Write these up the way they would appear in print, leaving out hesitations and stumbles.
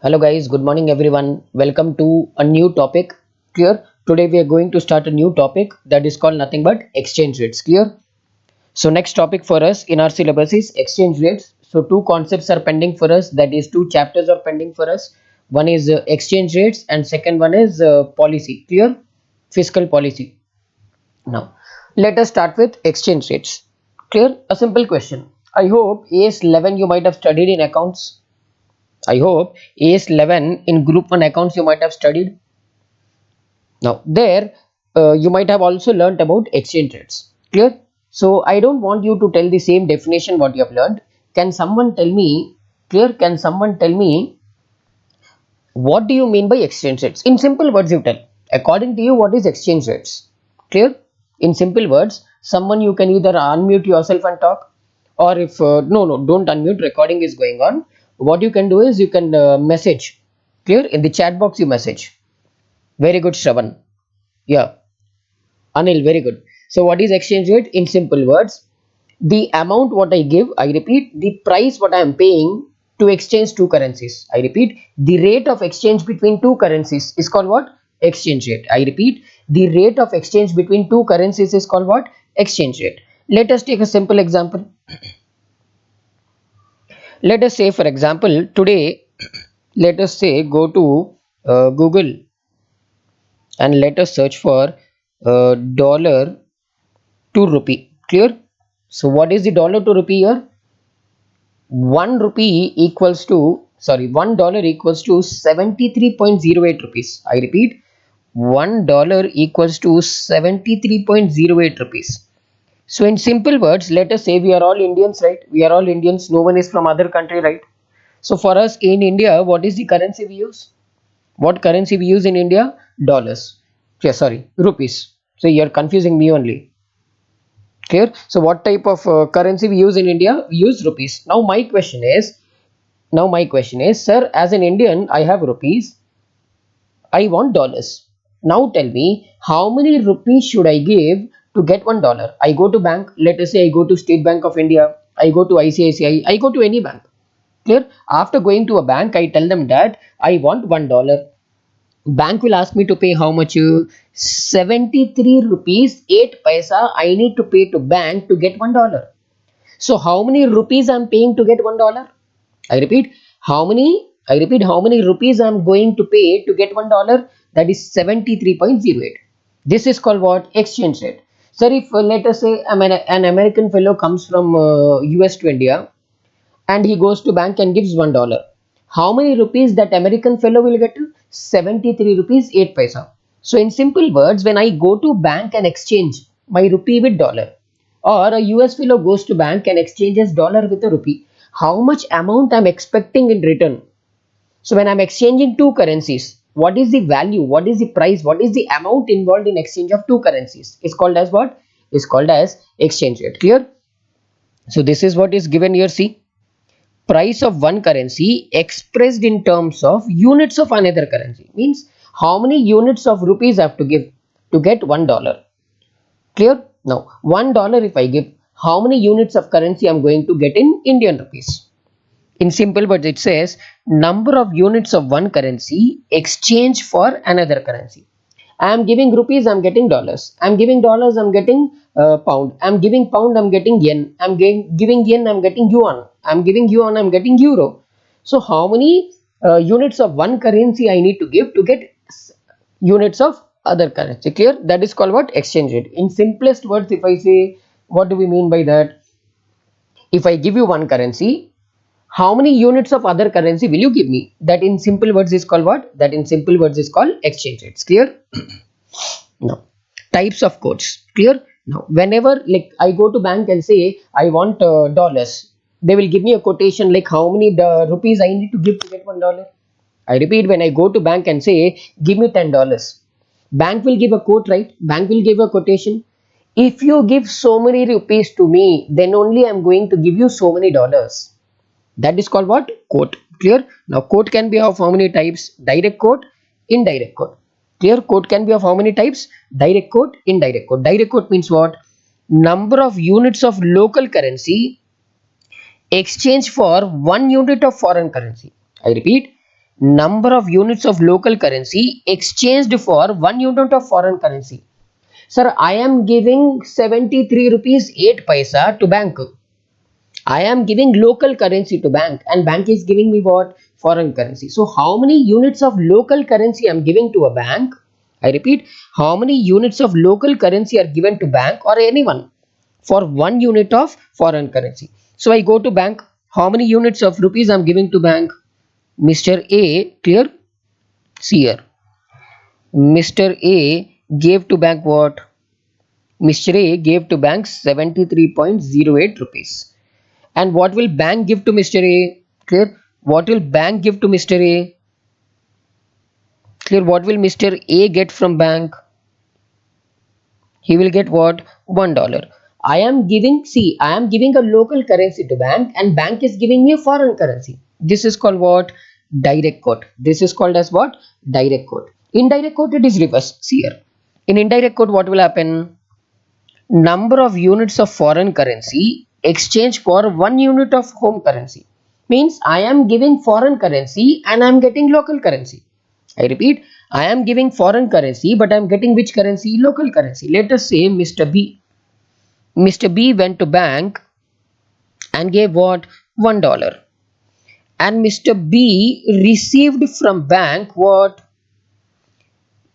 Hello guys, good morning everyone. Welcome to a new topic. Clear? Today we are going to start a new topic that is called nothing but exchange rates. Clear? So next topic for us in our syllabus is exchange rates. So two concepts are pending for us. That is two chapters are pending for us. One is exchange rates and second one is policy. Clear? Fiscal policy. Now let us start with exchange rates. Clear? A simple question. I hope AS11 you might have studied in accounts. I hope AS11 in Group 1 accounts you might have studied. Now, there you might have also learnt about exchange rates. Clear? So, I don't want you to tell the same definition what you have learned. Can someone tell me, clear? Can someone tell me what do you mean by exchange rates? In simple words, you tell. According to you, what is exchange rates? Clear? In simple words, someone you can either unmute yourself and talk, or if no, don't unmute. Recording is going on. What you can do is you can message. Clear? In the chat box, you message. Very good, Shravan. Yeah, Anil, very good. So, what is exchange rate? In simple words, the amount what I give, I repeat, the price what I am paying to exchange two currencies. I repeat, the rate of exchange between two currencies is called what? Exchange rate. I repeat, the rate of exchange between two currencies is called what? Exchange rate. Let us take a simple example. Let us say, for example, today, let us say go to Google and let us search for dollar to rupee. Clear? So what is the dollar to rupee here? 1 rupee equals to, sorry, $1 equals to 73.08 rupees. I repeat, $1 equals to 73.08 rupees. So in simple words, let us say we are all Indians, right? We are all Indians. No one is from other country, right? So for us in India, what is the currency we use? What currency we use in India? Dollars. Yeah, sorry, rupees. So you're confusing me only. Clear? So what type of currency we use in India? We use rupees. Now my question is, sir, as an Indian, I have rupees. I want dollars. Now tell me, how many rupees should I give to get $1? I go to bank. Let us say I go to State Bank of India. I go to ICICI. I go to any bank. Clear? After going to a bank, I tell them that I want $1. Bank will ask me to pay how much? 73 rupees 8 paisa I need to pay to bank to get $1. So how many rupees I'm paying to get $1? I repeat, how many rupees I'm going to pay to get $1? That is 73.08. This is called what? Exchange rate. Sir, if let us say an American fellow comes from US to India and he goes to bank and gives $1. How many rupees that American fellow will get? 73 rupees 8 paisa. So in simple words, when I go to bank and exchange my rupee with dollar, or a US fellow goes to bank and exchanges dollar with a rupee, how much amount I'm expecting in return? So when I'm exchanging two currencies, what is the value? What is the price? What is the amount involved in exchange of two currencies? It's called as what? Is called as exchange rate. Clear? So this is what is given here. See, price of one currency expressed in terms of units of another currency means how many units of rupees I have to give to get $1. Clear? Now $1 if I give, how many units of currency I'm going to get in Indian rupees? In simple words, it says number of units of one currency exchange for another currency. I am giving rupees, I'm getting dollars. I'm giving dollars, I'm getting pound. I'm giving pound, I'm getting yen. I'm giving yen, I'm getting yuan. I'm giving yuan, I'm getting euro. So how many units of one currency I need to give to get units of other currency? Clear? That is called what? Exchange rate. In simplest words, if I say, what do we mean by that? If I give you one currency, how many units of other currency will you give me? That in simple words is called what? That in simple words is called exchange rates. Clear? Now, types of quotes. Clear? Now, whenever like I go to bank and say I want dollars, they will give me a quotation like how many rupees I need to give to get $1. I repeat, when I go to bank and say give me $10, bank will give a quote, right? Bank will give a quotation. If you give so many rupees to me, then only I'm going to give you so many dollars. That is called what? Quote. Clear? Now quote can be of how many types? Direct quote, indirect quote. Clear? Quote can be of how many types? Direct quote, indirect quote. Direct quote means what? Number of units of local currency exchange for 1 unit of foreign currency. I repeat, number of units of local currency exchanged for 1 unit of foreign currency. Sir, I am giving 73 rupees 8 paisa to bank. I am giving local currency to bank and bank is giving me what? Foreign currency. So how many units of local currency I am giving to a bank? I repeat, how many units of local currency are given to bank or anyone for 1 unit of foreign currency? So I go to bank. How many units of rupees I am giving to bank? Mr. A, clear? See here. Mr. A gave to bank what? Mr. A gave to bank 73.08 rupees. And what will bank give to Mr. A? Clear? What will bank give to Mr. A? Clear? What will Mr. A get from bank? He will get what? $1. I am giving, see, I am giving a local currency to bank and bank is giving me a foreign currency. This is called what? Direct quote. This is called as what? Direct quote. Indirect quote, it is reverse. See here. In indirect quote, what will happen? Number of units of foreign currency exchange for 1 unit of home currency. Means I am giving foreign currency and I am getting local currency. I repeat, I am giving foreign currency but I am getting which currency? Local currency. Let us say Mr. B. Mr. B went to bank and gave what? $1. And Mr. B received from bank what?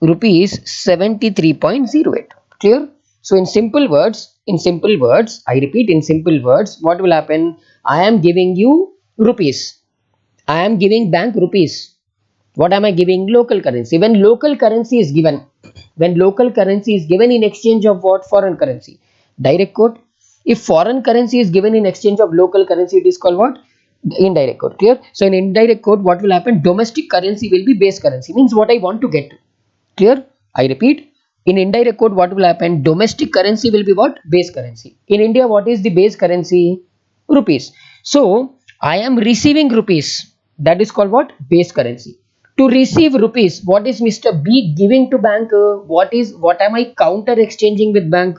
Rupees 73.08. Clear? So in simple words, I repeat, in simple words, what will happen? I am giving you rupees. I am giving bank rupees. What am I giving? Local currency. When local currency is given, when local currency is given in exchange of what? Foreign currency. Direct quote. If foreign currency is given in exchange of local currency, it is called what? Indirect quote. Clear? So in indirect quote, what will happen? Domestic currency will be base currency. Means what I want to get. Clear? I repeat, in indirect quote, what will happen? Domestic currency will be what? Base currency. In India, what is the base currency? Rupees. So I am receiving rupees. That is called what? Base currency. To receive rupees, what is Mr. B giving to bank? What am I counter exchanging with bank?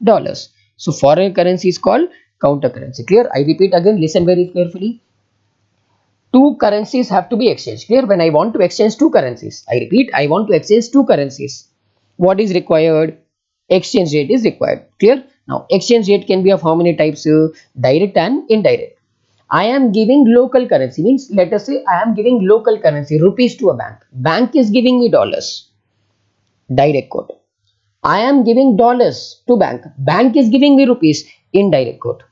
Dollars. So foreign currency is called counter currency. Clear? I repeat again, listen very carefully. Two currencies have to be exchanged. Clear? When I want to exchange two currencies, I repeat, I want to exchange two currencies. What is required? Exchange rate is required. Clear? Now exchange rate can be of how many types? Direct and indirect. I am giving local currency, means let us say I am giving local currency rupees to a bank. Bank is giving me dollars. Direct quote. I am giving dollars to bank. Bank is giving me rupees. Indirect quote.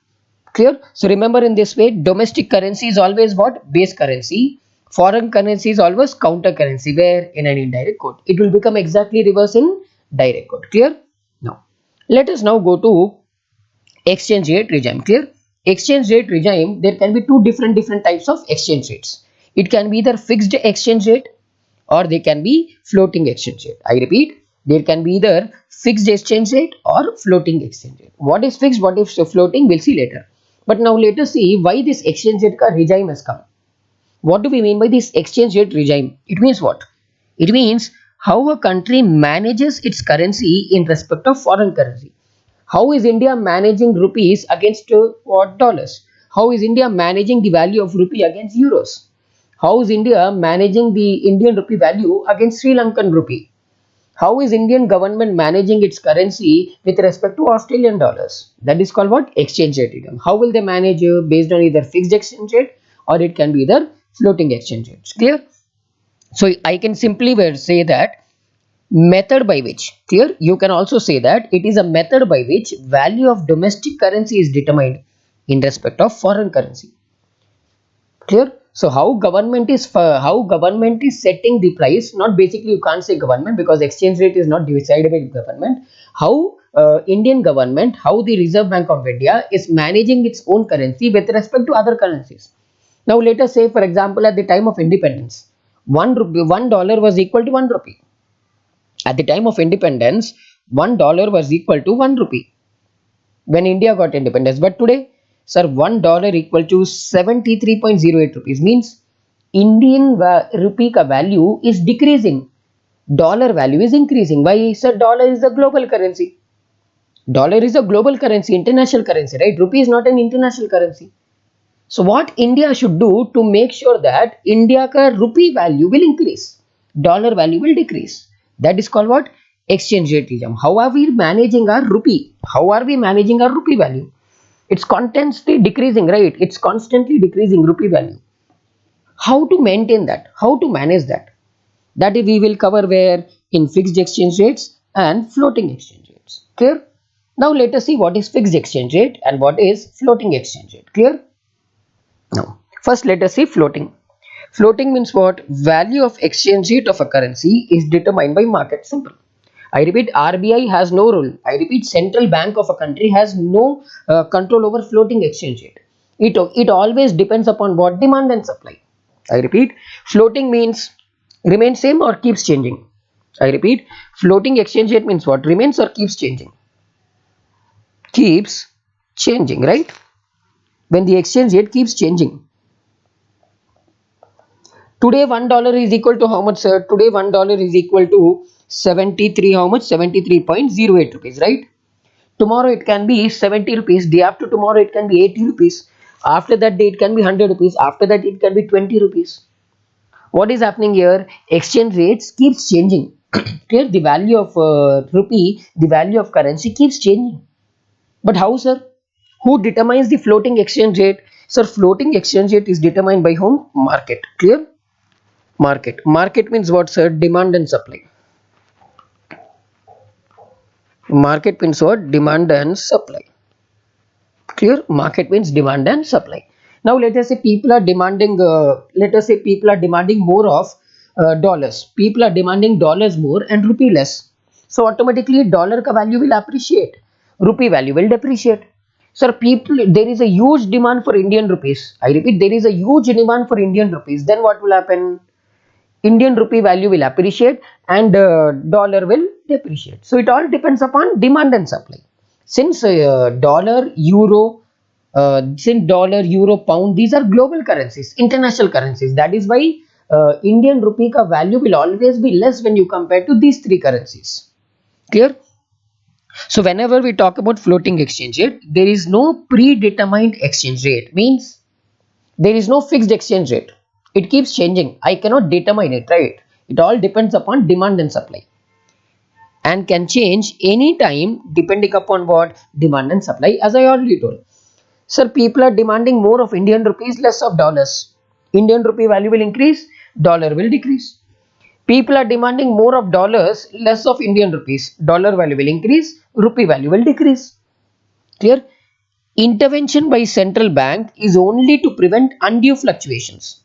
Clear? So remember, in this way, domestic currency is always what? Base currency. Foreign currency is always counter currency, where in an indirect quote it will become exactly reverse in direct quote. Clear? Now let us now go to exchange rate regime. Clear? Exchange rate regime, there can be two different types of exchange rates. It can be either fixed exchange rate or they can be floating exchange rate. I repeat, there can be either fixed exchange rate or floating exchange rate. What is fixed, what is floating, we'll see later. But now let us see why this exchange rate regime has come. What do we mean by this exchange rate regime? It means what? It means how a country manages its currency in respect of foreign currency. How is India managing rupees against what? Dollars? How is India managing the value of rupee against euros? How is India managing the Indian rupee value against Sri Lankan rupee? How is Indian government managing its currency with respect to Australian dollars? That is called what? Exchange rate regime. How will they manage based on either fixed exchange rate or it can be either floating exchange rates. Clear? So I can simply say that method by which, clear, you can also say that it is a method by which value of domestic currency is determined in respect of foreign currency. Clear? So how government is setting the price? Not basically, you can't say government because exchange rate is not decided by government. How Indian government, how the Reserve Bank of India is managing its own currency with respect to other currencies. Now let us say, for example, at the time of independence, $1 was equal to 1 rupee. At the time of independence, $1 was equal to 1 rupee when India got independence. But today, sir, $1 equal to 73.08 rupees, means Indian rupee ka value is decreasing. Dollar value is increasing. Why? Sir, dollar is a global currency. Dollar is a global currency, international currency, right? Rupee is not an international currency. So what India should do to make sure that India ka rupee value will increase, dollar value will decrease, that is called what? Exchange rate regime. How are we managing our rupee? How are we managing our rupee value? It's constantly decreasing, right? It's constantly decreasing rupee value. How to maintain that? How to manage that? That we will cover where in fixed exchange rates and floating exchange rates. Clear? Now let us see what is fixed exchange rate and what is floating exchange rate. Clear? Now, first let us see floating. Floating means what? Value of exchange rate of a currency is determined by market. Simple. I repeat, RBI has no role. I repeat, central bank of a country has no control over floating exchange rate. It always depends upon what? Demand and supply. I repeat, floating means remains same or keeps changing. I repeat, floating exchange rate means what? Remains or keeps changing? Keeps changing, right? When the exchange rate keeps changing. Today $1 is equal to how much, sir? Today $1 is equal to 73, how much? 73.08 rupees, right? Tomorrow it can be 70 rupees. Day after tomorrow it can be 80 rupees. After that day it can be 100 rupees. After that it can be 20 rupees. What is happening here? Exchange rates keeps changing. Clear? The value of rupee, the value of currency keeps changing. But how, sir? Who determines the floating exchange rate? Sir, floating exchange rate is determined by whom? Market. Clear? Market. Market means what, sir? Demand and supply. Market means what? Demand and supply. Clear? Market means demand and supply. Now let us say people are demanding. People are demanding more of dollars. People are demanding dollars more and rupee less. So automatically dollar ka value will appreciate. Rupee value will depreciate. Sir, people, there is a huge demand for Indian rupees. I repeat, there is a huge demand for Indian rupees. Then what will happen? Indian rupee value will appreciate and dollar will depreciate. So it all depends upon demand and supply. Since dollar, euro, pound, these are global currencies, international currencies. That is why Indian rupee ka value will always be less when you compare to these three currencies. Clear? So whenever we talk about floating exchange rate, there is no predetermined exchange rate. Means there is no fixed exchange rate. It keeps changing. I cannot determine it, right? It all depends upon demand and supply and can change anytime depending upon what? Demand and supply, as I already told. Sir, people are demanding more of Indian rupees, less of dollars. Indian rupee value will increase, dollar will decrease. People are demanding more of dollars, less of Indian rupees. Dollar value will increase, rupee value will decrease. Clear? Intervention by central bank is only to prevent undue fluctuations.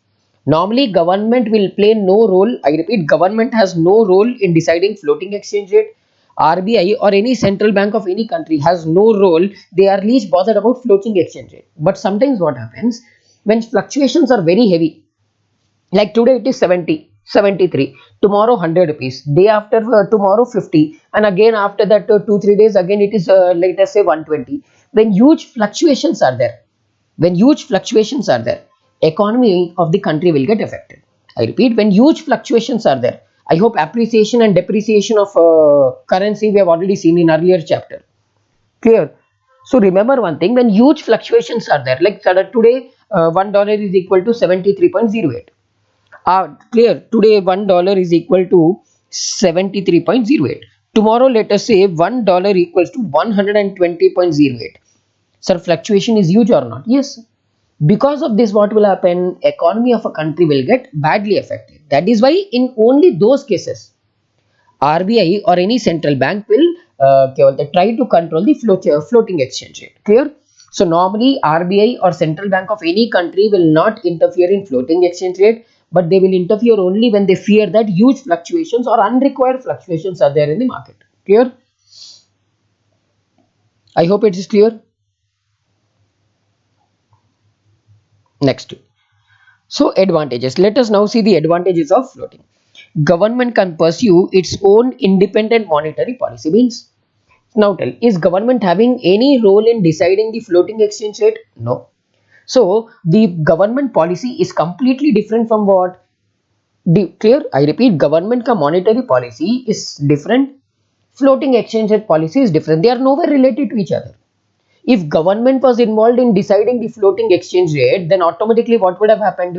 Normally, government will play no role. I repeat, government has no role in deciding floating exchange rate. RBI or any central bank of any country has no role. They are least bothered about floating exchange rate. But sometimes what happens when fluctuations are very heavy, like today it is 70, 73, tomorrow 100 rupees, day after tomorrow 50, and again after that 2 3 days again it is let us say 120. When huge fluctuations are there, when huge fluctuations are there, economy of the country will get affected. I repeat, when huge fluctuations are there, I hope appreciation and depreciation of currency we have already seen in earlier chapter. Clear? So remember one thing, when huge fluctuations are there, like today $1 is equal to 73.08. Clear? Today $1 is equal to 73.08. Tomorrow let us say $1 equals to 120.08. Sir, fluctuation is huge or not? Yes. Because of this, what will happen? Economy of a country will get badly affected. That is why in only those cases, RBI or any central bank will try to control the floating exchange rate. Clear? So normally RBI or central bank of any country will not interfere in floating exchange rate, but they will interfere only when they fear that huge fluctuations or unrequired fluctuations are there in the market. Clear? I hope it is clear. Next. So advantages. Let us now see the advantages of floating. Government can pursue its own independent monetary policy. Means, now tell, is government having any role in deciding the floating exchange rate? No. So the government policy is completely different from what? Clear? I repeat, government ka monetary policy is different. Floating exchange rate policy is different. They are nowhere related to each other. If government was involved in deciding the floating exchange rate, then automatically what would have happened?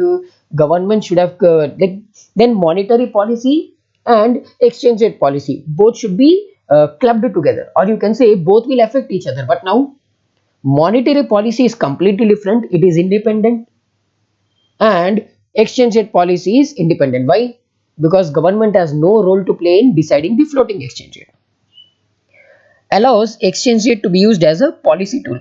Government should have then monetary policy and exchange rate policy both should be clubbed together, or you can say both will affect each other. But now monetary policy is completely different, it is independent, and exchange rate policy is independent. Why? Because government has no role to play in deciding the floating exchange rate. Allows exchange rate to be used as a policy tool.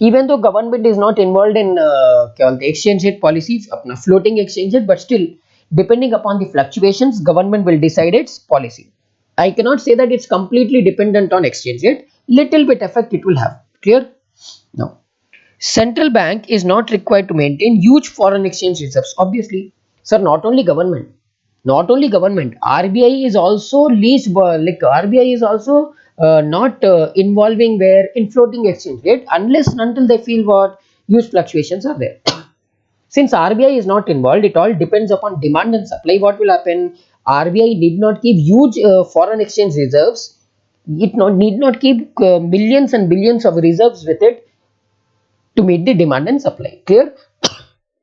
Even though government is not involved in the exchange rate policies, floating exchange rate, but still, depending upon the fluctuations, government will decide its policy. I cannot say that it's completely dependent on exchange rate. Little bit effect it will have. Clear? No. Central bank is not required to maintain huge foreign exchange reserves. Obviously, sir, not only government, RBI is also least like RBI is also not involving where in floating exchange rate unless and until they feel what huge fluctuations are there. Since RBI is not involved, it all depends upon demand and supply. What will happen? RBI need not keep huge foreign exchange reserves. It need not keep millions and billions of reserves with it to meet the demand and supply. Clear?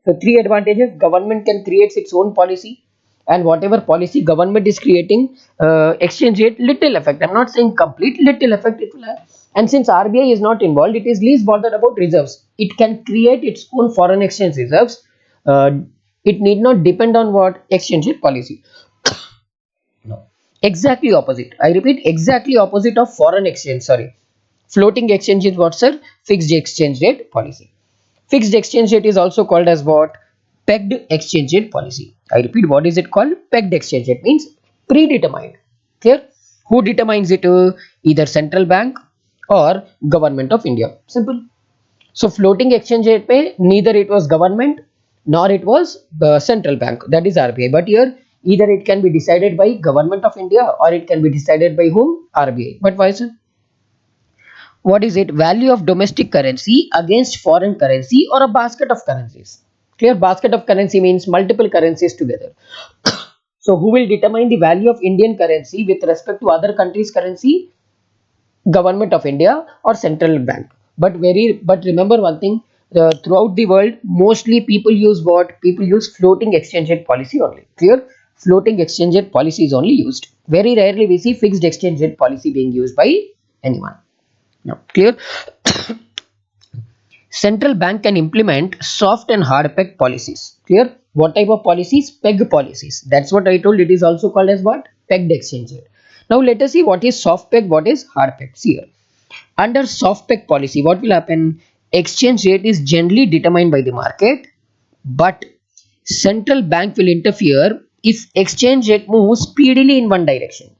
So three advantages: government can create its own policy, and whatever policy government is creating, exchange rate little effect. I'm not saying complete, little effect it will have. And since RBI is not involved, it is least bothered about reserves. It can create its own foreign exchange reserves. Uh, it need not depend on what exchange rate policy. No, exactly opposite. I repeat, exactly opposite of foreign exchange. Sorry, floating exchange is what, sir? Fixed exchange rate policy. Fixed exchange rate is also called as what? Pegged exchange rate policy. I repeat, what is it called? Pegged exchange rate means predetermined. Clear? Who determines it? Either central bank or government of India. Simple. So floating exchange rate pay, neither it was government nor it was the central bank, that is RBI. But here either it can be decided by government of India or it can be decided by whom? RBI. But why, sir? What is it? Value of domestic currency against foreign currency or a basket of currencies. Clear? Basket of currency means multiple currencies together. So who will determine the value of Indian currency with respect to other countries currency? Government of India or central bank. But remember one thing, throughout the world mostly people use what? People use floating exchange rate policy only. Clear? Floating exchange rate policy is only used. Very rarely we see fixed exchange rate policy being used by anyone. Now, clear? Central bank can implement soft and hard peg policies. Clear? What type of policies? Peg policies. That's what I told. It is also called as what? Pegged exchange rate. Now let us see what is soft peg, what is hard peg. See here. Under soft peg policy, what will happen? Exchange rate is generally determined by the market, but central bank will interfere if exchange rate moves speedily in one direction.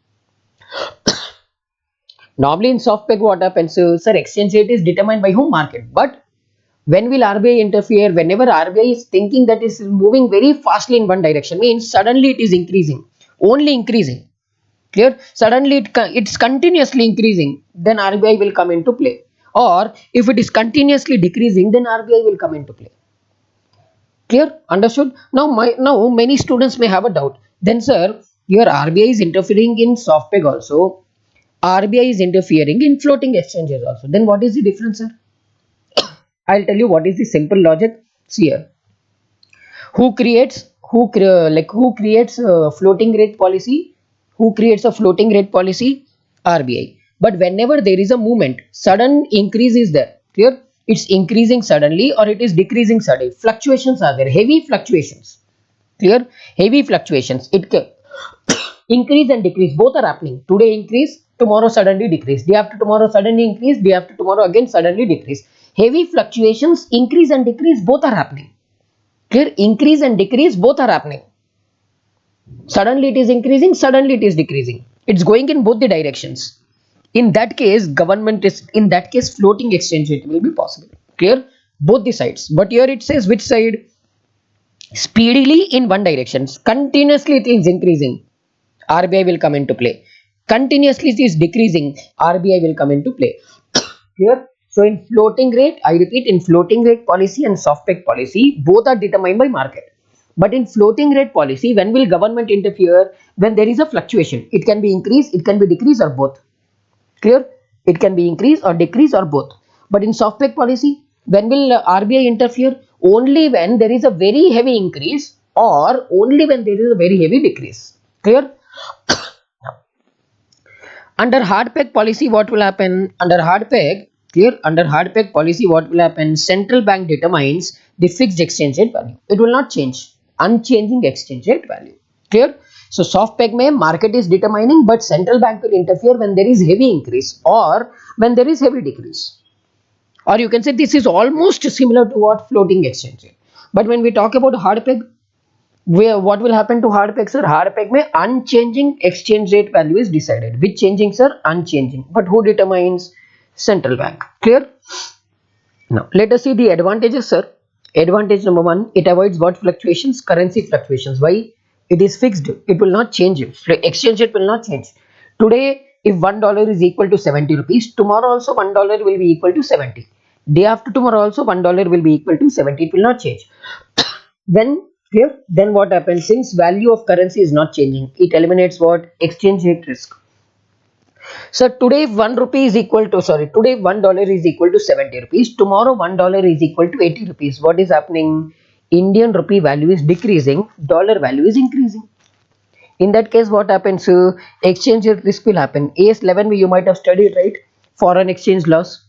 Normally in soft peg what happens? Sir, exchange rate is determined by whom? Market. But when will RBI interfere? Whenever RBI is thinking that it is moving very fastly in one direction, means suddenly it is increasing, only increasing. Clear? Suddenly it's continuously increasing, then RBI will come into play. Or if it is continuously decreasing, then RBI will come into play. Clear? Understood? Now many students may have a doubt. Then sir, your RBI is interfering in soft peg also. RBI is interfering in floating exchanges also. Then what is the difference, sir? I'll tell you what is the simple logic. See here. Who creates a floating rate policy? Who creates a floating rate policy? RBI. But whenever there is a movement, sudden increase is there. Clear? It's increasing suddenly or it is decreasing suddenly. Fluctuations are there. Heavy fluctuations. Clear? Heavy fluctuations. It can increase and decrease. Both are happening. Today increase, tomorrow suddenly decrease. Day after tomorrow suddenly increase. Day after tomorrow again suddenly decrease. Heavy fluctuations, increase and decrease, both are happening. Clear? Increase and decrease both are happening. Suddenly it is increasing, suddenly it is decreasing. It's going in both the directions. In that case, floating exchange rate will be possible. Clear? Both the sides. But here it says which side? Speedily in one direction. Continuously it is increasing. RBI will come into play. Continuously it is decreasing. RBI will come into play. Clear? So in floating rate, I repeat, in floating rate policy and soft peg policy, both are determined by market. But in floating rate policy, when will government interfere? When there is a fluctuation. It can be increase, it can be decrease or both. Clear? It can be increase or decrease or both. But in soft peg policy, when will RBI interfere? Only when there is a very heavy increase or only when there is a very heavy decrease. Clear? Under hard peg policy, what will happen? Under hard peg, clear? Under hard peg policy, what will happen? Central bank determines the fixed exchange rate value. It will not change. Unchanging exchange rate value. Clear? So soft peg mein market is determining, but central bank will interfere when there is heavy increase or when there is heavy decrease. Or you can say this is almost similar to what floating exchange rate. But when we talk about hard peg, where what will happen to hard peg, sir? Hard peg mein unchanging exchange rate value is decided. Which changing, sir? Unchanging. But who determines? Central bank. Clear? Now let us see the advantages, sir. Advantage number one, it avoids what fluctuations? Currency fluctuations. Why? It is fixed. It will not change. Exchange rate will not change. Today, if $1 is equal to 70 rupees, tomorrow also $1 will be equal to 70. Day after tomorrow also $1 will be equal to 70. It will not change. Then here, then what happens? Since value of currency is not changing, it eliminates what? Exchange rate risk. So today 1 rupee is equal to, sorry, today $1 is equal to 70 rupees. Tomorrow $1 is equal to 80 rupees. What is happening? Indian rupee value is decreasing, dollar value is increasing. In that case, what happens? Exchange rate risk will happen. AS11 you might have studied, right? Foreign exchange loss.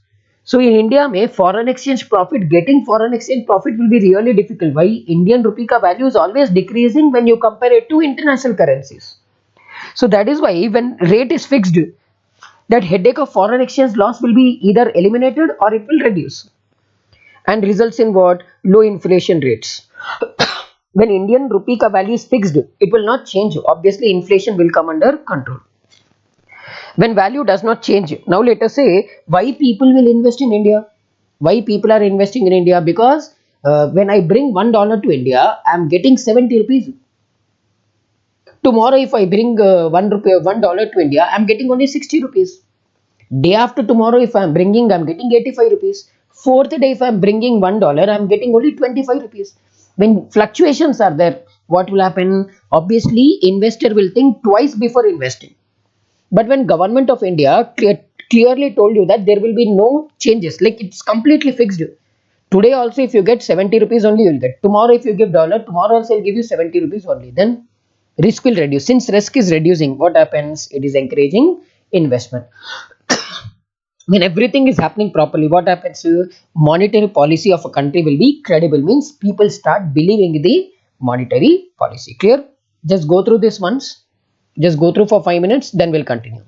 So in India, may foreign exchange profit, getting foreign exchange profit will be really difficult. Why? Indian rupee ka value is always decreasing when you compare it to international currencies. So that is why when rate is fixed, that headache of foreign exchange loss will be either eliminated or it will reduce and results in what? Low inflation rates. When Indian rupee ka value is fixed, it will not change. Obviously, inflation will come under control. When value does not change, now let us say why people will invest in India. Why people are investing in India? Because when I bring $1 to India, I am getting 70 rupees. Tomorrow, if I bring $1 to India, I am getting only 60 rupees. Day after tomorrow, if I am bringing, I am getting 85 rupees. Fourth day, if I am bringing $1, I am getting only 25 rupees. When fluctuations are there, what will happen? Obviously, investor will think twice before investing. But when government of India clearly told you that there will be no changes, like it's completely fixed. Today also, if you get 70 rupees only, you will get. Tomorrow, if you give dollar, tomorrow also will give you 70 rupees only. Then risk will reduce. Since risk is reducing, what happens? It is encouraging investment. When everything is happening properly, what happens? Monetary policy of a country will be credible. Means people start believing the monetary policy. Clear? Just go through this once. Just go through for 5 minutes. Then we'll continue.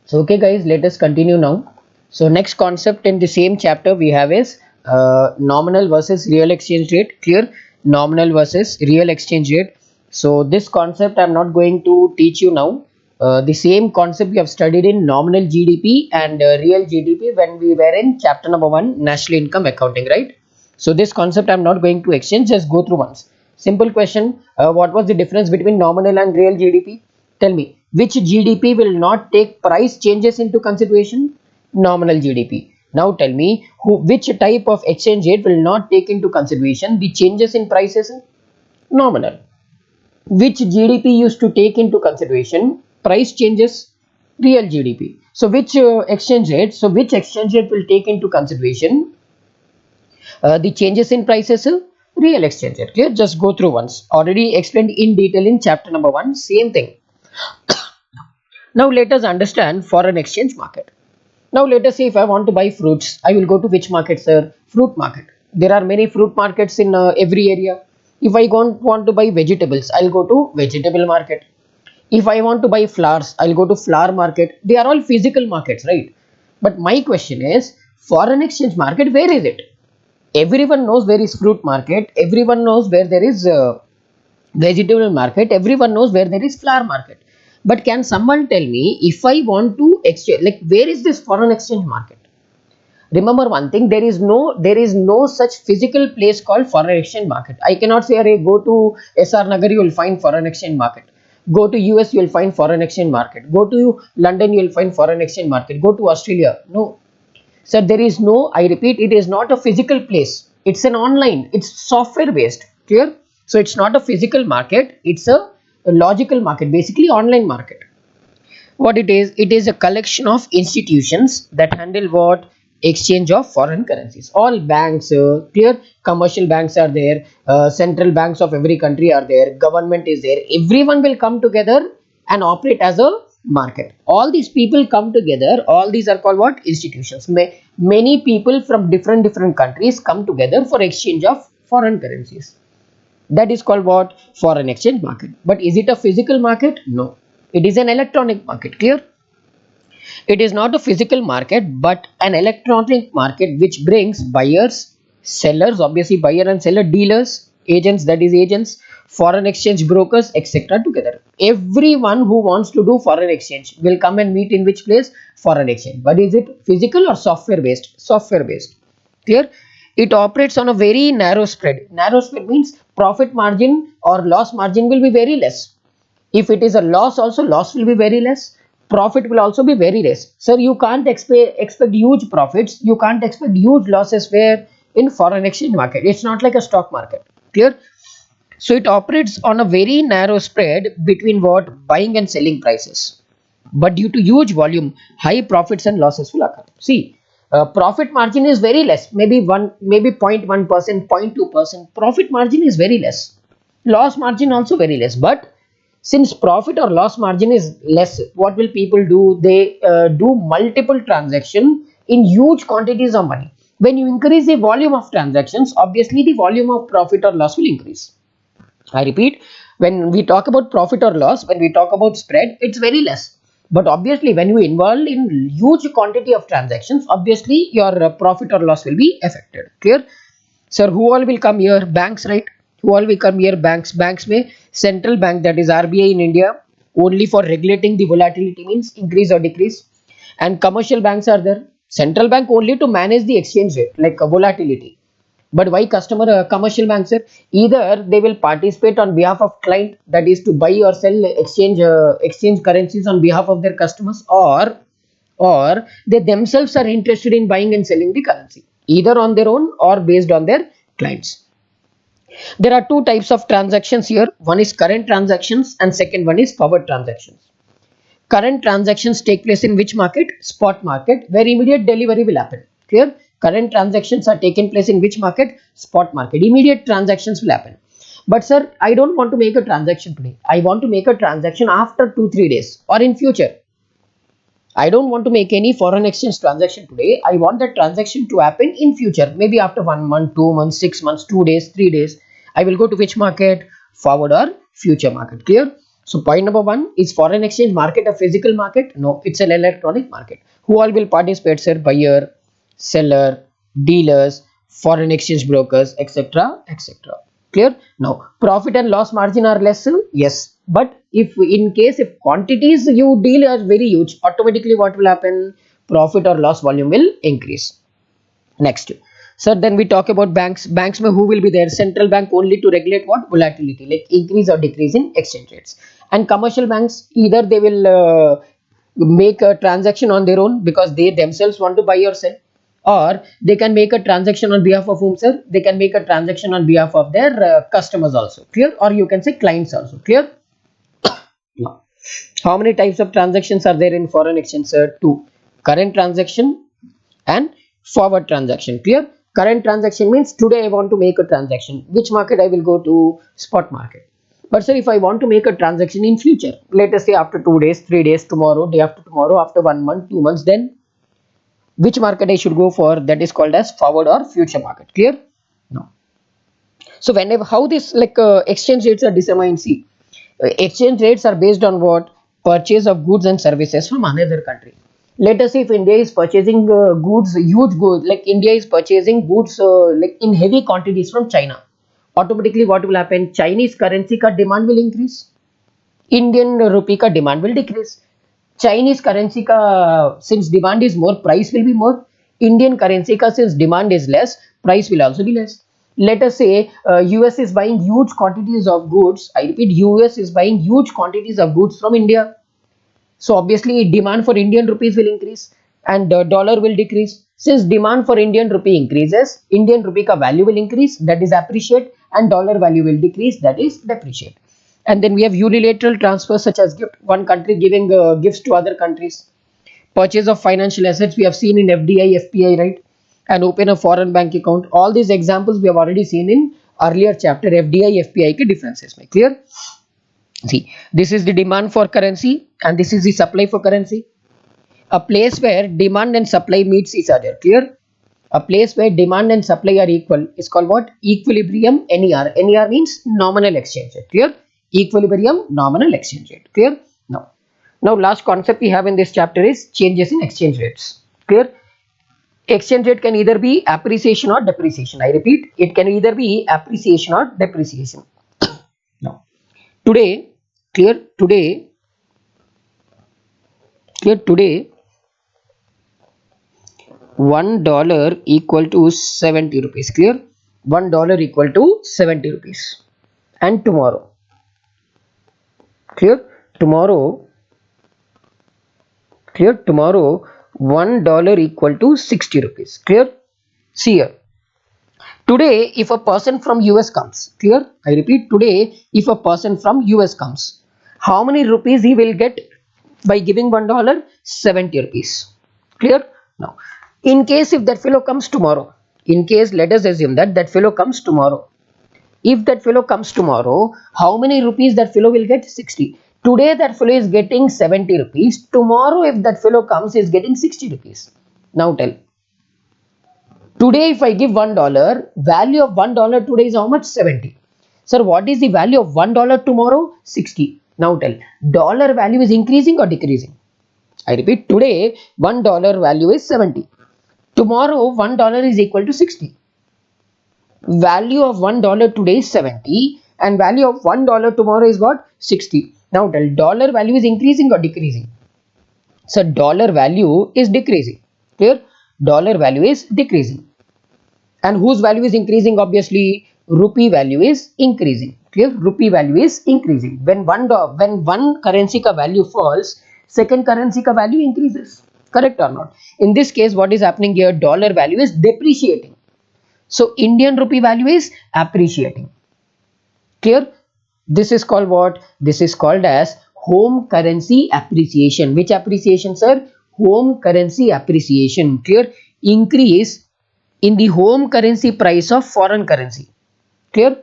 So okay, guys, let us continue now. So next concept in the same chapter we have is nominal versus real exchange rate. Clear? Nominal versus real exchange rate. So this concept I'm not going to teach you now. The same concept we have studied in nominal GDP and real GDP when we were in chapter number 1, national income accounting, right? So this concept I'm not going to exchange, just go through once. Simple question, what was the difference between nominal and real GDP? Tell me, which GDP will not take price changes into consideration? Nominal GDP. Now tell me, which type of exchange rate will not take into consideration the changes in prices? Nominal. Which GDP used to take into consideration price changes? Real GDP. So which exchange rate? So which exchange rate will take into consideration the changes in prices? Real exchange rate. Clear? Just go through once. Already explained in detail in chapter number 1. Same thing. Now let us understand foreign exchange market. Now let us say if I want to buy fruits, I will go to which market, sir? Fruit market. There are many fruit markets in every area. If I want to buy vegetables, I'll go to vegetable market. If I want to buy flowers, I'll go to flower market. They are all physical markets, right? But my question is, foreign exchange market, where is it? Everyone knows where is fruit market. Everyone knows where there is vegetable market. Everyone knows where there is flower market. But can someone tell me if I want to exchange, like where is this foreign exchange market? Remember one thing, there is no such physical place called foreign exchange market. I cannot say, "Arey, go to SR Nagar, you will find foreign exchange market. Go to US, you will find foreign exchange market. Go to London, you will find foreign exchange market. Go to Australia." No. Sir, there is no, I repeat, it is not a physical place. It's an online, it's software based. Clear? So it's not a physical market, it's a logical market, basically online market. What it is a collection of institutions that handle what? Exchange of foreign currencies. All banks, clear, commercial banks are there, central banks of every country are there, government is there, everyone will come together and operate as a market. All these people come together, all these are called what? Institutions. Many people from different countries come together for exchange of foreign currencies. That is called what? Foreign exchange market. But is it a physical market? No, it is an electronic market. Clear? It is not a physical market but an electronic market which brings buyers, sellers, obviously buyer and seller, dealers, agents, that is agents, foreign exchange brokers, etc. together. Everyone who wants to do foreign exchange will come and meet in which place? Foreign exchange. But is it physical or software based? Software based. Clear? It operates on a very narrow spread. Narrow spread means profit margin or loss margin will be very less. If it is a loss, also loss will be very less, profit will also be very less. Sir, you can't expect huge profits, you can't expect huge losses where? In foreign exchange market. It's not like a stock market. Clear? So it operates on a very narrow spread between what? Buying and selling prices. But due to huge volume, high profits and losses will occur. See, profit margin is very less, maybe 0.1%, 0.2%. Profit margin is very less, loss margin also very less. But since profit or loss margin is less, what will people do? They do multiple transaction in huge quantities of money. When you increase the volume of transactions, obviously the volume of profit or loss will increase. I repeat, when we talk about profit or loss, when we talk about spread, it's very less. But obviously, when you involve in huge quantity of transactions, obviously your profit or loss will be affected. Clear? Sir, who all will come here? Banks, right? Who all will come here? Banks. Banks may central bank, that is RBI in India, only for regulating the volatility, means increase or decrease. And commercial banks are there. Central bank only to manage the exchange rate, like volatility. But why customer commercial banks, sir? Either they will participate on behalf of client, that is to buy or sell exchange currencies on behalf of their customers, or they themselves are interested in buying and selling the currency, either on their own or based on their clients. There are two types of transactions here. One is current transactions and second one is forward transactions. Current transactions take place in which market? Spot market, where immediate delivery will happen. Clear? Current transactions are taken place in which market? Spot market. Immediate transactions will happen. But sir, I don't want to make a transaction today. I want to make a transaction after 2-3 days or in future. I don't want to make any foreign exchange transaction today. I want that transaction to happen in future. Maybe after 1 month, 2 months, 6 months, 2 days, 3 days. I will go to which market? Forward or future market. Clear? So point number one, is foreign exchange market a physical market? No, it's an electronic market. Who all will participate, sir? Buyer, seller, dealers, foreign exchange brokers, etc. etc. Clear? Now, profit and loss margin are less? Yes. But if in case if quantities you deal are very huge, automatically what will happen? Profit or loss volume will increase. Next. So then we talk about banks. Banks mein who will be there? Central bank only to regulate what? Volatility, like increase or decrease in exchange rates. And commercial banks, either they will make a transaction on their own because they themselves want to buy or sell, or they can make a transaction on behalf of whom, sir? They can make a transaction on behalf of their customers also. Clear? Or you can say clients also. Clear? Now, how many types of transactions are there in foreign exchange, sir? Two. Current transaction and forward transaction. Clear? Current transaction means today I want to make a transaction. Which market I will go to? Spot market. But sir, if I want to make a transaction in future, let us say after 2 days, 3 days, tomorrow, day after tomorrow, after 1 month, 2 months, then which market I should go for? That is called as forward or future market. Clear? No. So whenever how this exchange rates are determined, see, exchange rates are based on what? Purchase of goods and services from another country. Let us say if India is purchasing goods, huge goods, like India is purchasing goods like in heavy quantities from China. Automatically what will happen? Chinese currency ka demand will increase. Indian rupee ka demand will decrease. Chinese currency ka since demand is more, price will be more. Indian currency ka since demand is less, price will also be less. Let us say US is buying huge quantities of goods. I repeat, US is buying huge quantities of goods from India. So obviously demand for Indian rupees will increase and the dollar will decrease. Since demand for Indian rupee increases, Indian rupee ka value will increase, that is appreciate, and dollar value will decrease, that is depreciate. And then we have unilateral transfers such as gift, one country giving gifts to other countries. Purchase of financial assets we have seen in FDI, FPI, right? And open a foreign bank account. All these examples we have already seen in earlier chapter. FDI, FPI ke differences. Clear? See, this is the demand for currency and this is the supply for currency. A place where demand and supply meets each other. Clear? A place where demand and supply are equal is called what? Equilibrium, NER. NER means nominal exchange rate. Clear? Equilibrium, nominal exchange rate. Clear? Now last concept we have in this chapter is changes in exchange rates. Clear? Exchange rate can either be appreciation or depreciation. I repeat, it can either be appreciation or depreciation. Now, today, today, $1 equal to 70 rupees. Clear? $1 equal to 70 rupees. And tomorrow, clear? Tomorrow, $1 equal to 60 rupees. Clear? See here. Today, if a person from US comes, clear? I repeat, today, if a person from US comes, how many rupees he will get by giving $1? 70 rupees. Clear? Now, in case if that fellow comes tomorrow, in case let us assume that fellow comes tomorrow. If that fellow comes tomorrow, how many rupees that fellow will get? 60. Today that fellow is getting 70 rupees. Tomorrow if that fellow comes, he is getting 60 rupees. Now tell. Today if I give $1, value of $1 today is how much? 70. Sir, what is the value of $1 tomorrow? 60. Now tell. Dollar value is increasing or decreasing? I repeat, today $1 value is 70. Tomorrow $1 is equal to 60. Value of $1 today is 70 and value of $1 tomorrow is what? 60. Now tell, dollar value is increasing or decreasing? So dollar value is decreasing. Clear? Dollar value is decreasing. And whose value is increasing? Obviously, rupee value is increasing. Clear? Rupee value is increasing. When one currency ka value falls, second currency ka value increases. Correct or not? In this case, what is happening here? Dollar value is depreciating. So Indian rupee value is appreciating. Clear? This is called what? This is called as home currency appreciation. Which appreciation, sir? Home currency appreciation. Clear? Increase in the home currency price of foreign currency. Clear?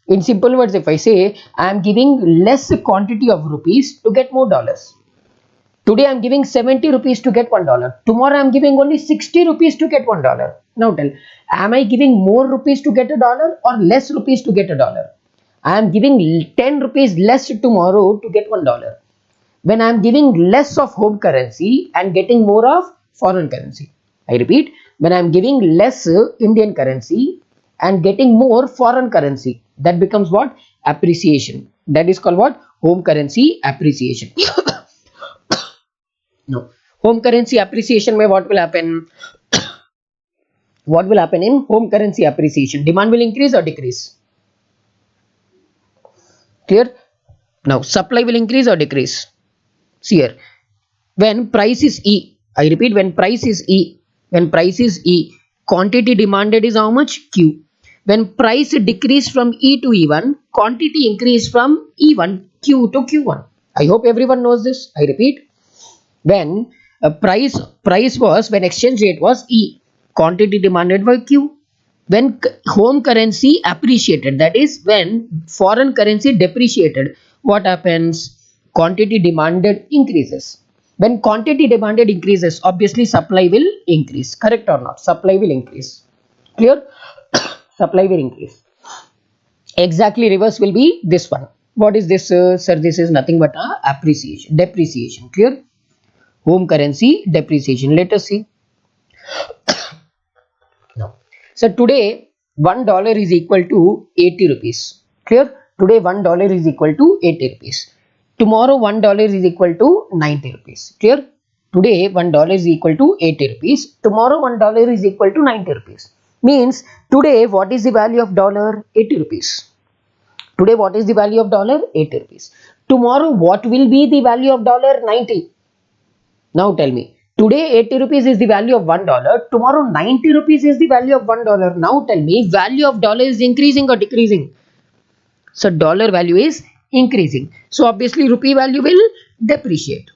In simple words, if I say I am giving less quantity of rupees to get more dollars. Today I am giving 70 rupees to get $1. Tomorrow I am giving only 60 rupees to get $1. Now tell, am I giving more rupees to get $1 or less rupees to get $1? I am giving 10 rupees less tomorrow to get $1. When I am giving less of home currency and getting more of foreign currency. I repeat, when I am giving less Indian currency and getting more foreign currency, that becomes what? Appreciation. That is called what? Home currency appreciation. No. Home currency appreciation mein what will happen? What will happen in home currency appreciation? Demand will increase or decrease? Clear? Now supply will increase or decrease? See here. When price is E, I repeat, when price is E, quantity demanded is how much? Q. When price decrease from E to E1, quantity increase from E1, Q to Q1. I hope everyone knows this. I repeat, when a price was, when exchange rate was E, quantity demanded by Q. When home currency appreciated, that is when foreign currency depreciated, what happens? Quantity demanded increases. When quantity demanded increases, obviously supply will increase. Correct or not? Supply will increase. Clear? Supply will increase. Exactly reverse will be this one. What is this, sir? This is nothing but appreciation, depreciation. Clear? Home currency depreciation. Let us see. Now, so today $1 is equal to 80 rupees. Clear? Today $1 is equal to 80 rupees. Tomorrow $1 is equal to 90 rupees. Clear? Today $1 is equal to 80 rupees. Tomorrow $1 is equal to 90 rupees. Means today what is the value of dollar? 80 rupees. Today what is the value of dollar? 80 rupees. Tomorrow what will be the value of dollar? 90. Now tell me. Today 80 rupees is the value of $1. Tomorrow 90 rupees is the value of $1. Now tell me, value of dollar is increasing or decreasing? So dollar value is increasing. So obviously rupee value will depreciate.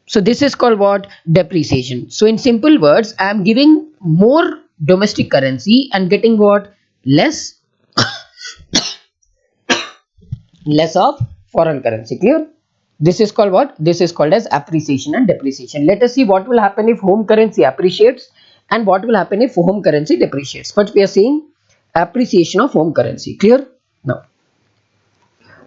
So this is called what? Depreciation. So in simple words, I am giving more domestic currency and getting what? Less of foreign currency. Clear? This is called what? This is called as appreciation and depreciation. Let us see what will happen if home currency appreciates and what will happen if home currency depreciates. First we are seeing appreciation of home currency. Clear? Now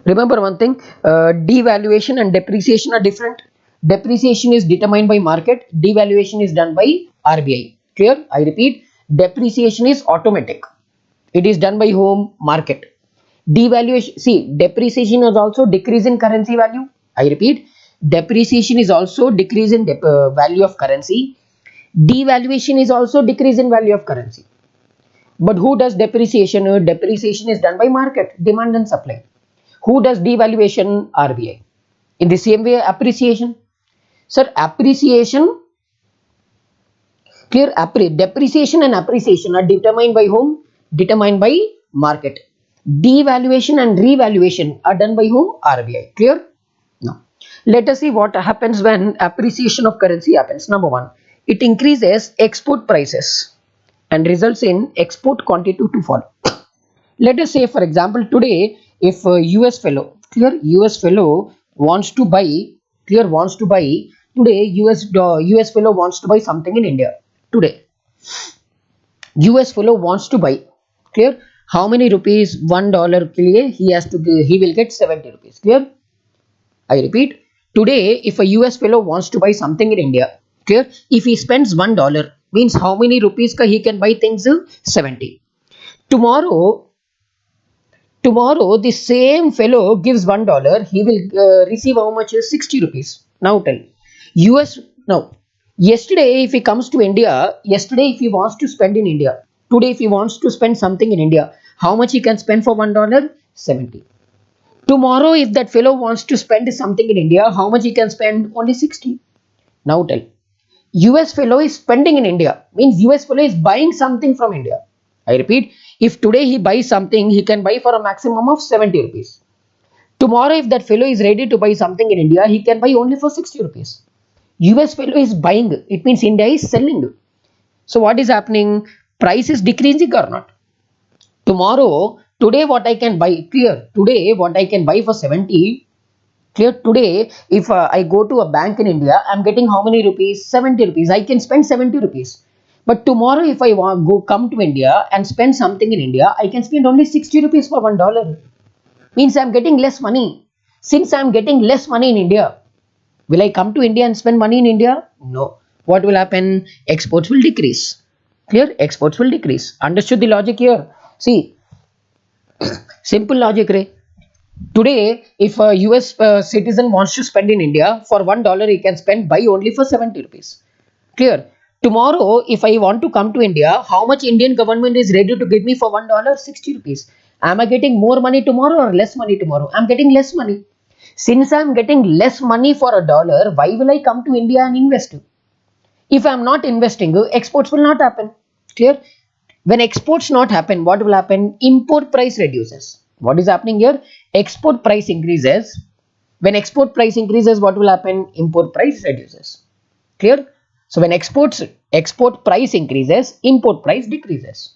remember one thing, devaluation and depreciation are different. Depreciation is determined by market, devaluation is done by RBI. Clear? I repeat, depreciation is automatic. It is done by whom? Market. Devaluation, see, depreciation is also decrease in currency value. I repeat, depreciation is also decrease in value of currency. Devaluation is also decrease in value of currency. But who does depreciation? Depreciation is done by market, demand and supply. Who does devaluation? RBI. In the same way, appreciation. Sir, appreciation, clear? Depreciation and appreciation are determined by whom? Determined by market. Devaluation and revaluation are done by whom? RBI. Clear? Now, let us see what happens when appreciation of currency happens. Number one, it increases export prices and results in export quantity to fall. Let us say, for example, today, if US fellow, clear, US fellow wants to buy, clear, wants to buy, today US fellow wants to buy something in India. Today, US fellow wants to buy, clear, how many rupees? $1 के लिए he will get 70 rupees. Clear? I repeat, today if a US fellow wants to buy something in India, clear, if he spends $1 means how many rupees ka he can buy things? 70. Tomorrow the same fellow gives $1, he will receive how much? 60 rupees. Now tell, US, now yesterday if he comes to India, yesterday if he wants to spend in India, today if he wants to spend something in India, how much he can spend for $1? 70. Tomorrow if that fellow wants to spend something in India, how much he can spend? Only 60. Now tell, US fellow is spending in India, means US fellow is buying something from India. I repeat, if today he buys something, he can buy for a maximum of 70 rupees. Tomorrow if that fellow is ready to buy something in India, he can buy only for 60 rupees. US fellow is buying, it means India is selling. So what is happening? Price is decreasing or not? Today what I can buy, clear, today what I can buy for 70, clear, today if I go to a bank in India, I am getting how many rupees? 70 rupees. I can spend 70 rupees. But tomorrow if I come to India and spend something in India, I can spend only 60 rupees for $1. Means I am getting less money. Since I am getting less money in India, will I come to India and spend money in India? No. What will happen? Exports will decrease. Clear? Exports will decrease. Understood the logic here? See, simple logic, Ray. Today, if a US citizen wants to spend in India, for $1 he can spend buy only for 70 rupees. Clear? Tomorrow, if I want to come to India, how much Indian government is ready to give me for $1? 60 rupees. Am I getting more money tomorrow or less money tomorrow? I'm getting less money. Since I'm getting less money for $1, why will I come to India and invest? If I'm not investing, exports will not happen. Clear? When exports not happen, what will happen? Import price reduces. What is happening here? Export price increases. When export price increases, what will happen? Import price reduces. Clear? So when export price increases, import price decreases.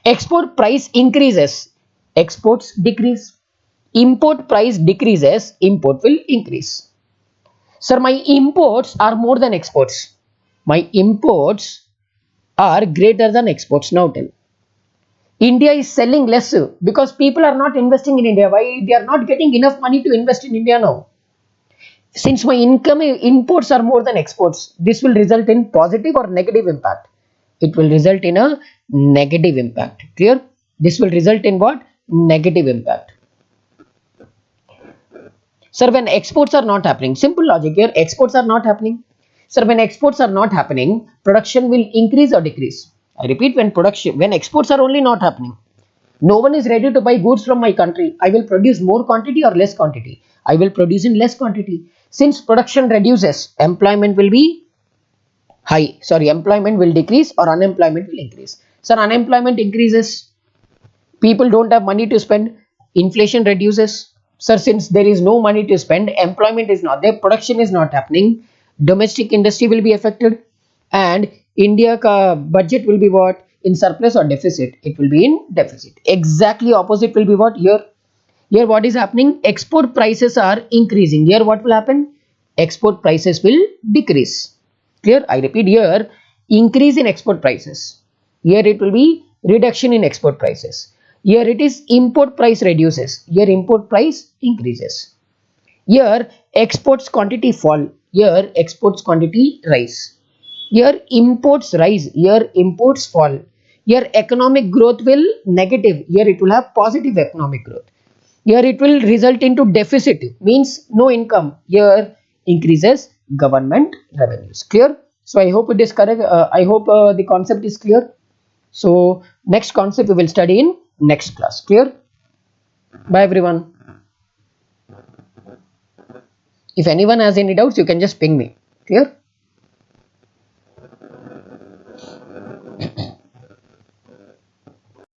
Export price increases, exports decrease. Import price decreases, import will increase. Sir, my imports are more than exports. My imports are greater than exports. Now tell. India is selling less because people are not investing in India. Why? They are not getting enough money to invest in India now. Since my imports are more than exports, this will result in positive or negative impact. It will result in a negative impact. Clear? This will result in what? Negative impact. Sir, when exports are not happening, simple logic here, exports are not happening. Sir, when exports are not happening, production will increase or decrease. I repeat, when exports are only not happening, no one is ready to buy goods from my country. I will produce more quantity or less quantity. I will produce in less quantity. Since production reduces, employment will be high. Sorry, employment will decrease or unemployment will increase. Sir, unemployment increases. People don't have money to spend. Inflation reduces. sir, since there is no money to spend, employment is not there, production is not happening, domestic industry will be affected, and India ka budget will be what, in surplus or deficit? It will be in deficit. Exactly opposite will be what here. Here what is happening, export prices are increasing. Here what will happen, export prices will decrease. Clear? I repeat, here increase in export prices, here it will be reduction in export prices. Here it is import price reduces, here import price increases. Here exports quantity fall, here exports quantity rise. Here imports rise, here imports fall. Here economic growth will negative, here it will have positive economic growth. Here it will result into deficit, means no income. Here increases government revenues. Clear? So I hope it is correct. I hope the concept is clear. So next concept we will study in next class. Clear? Bye everyone. If anyone has any doubts, you can just ping me. Clear?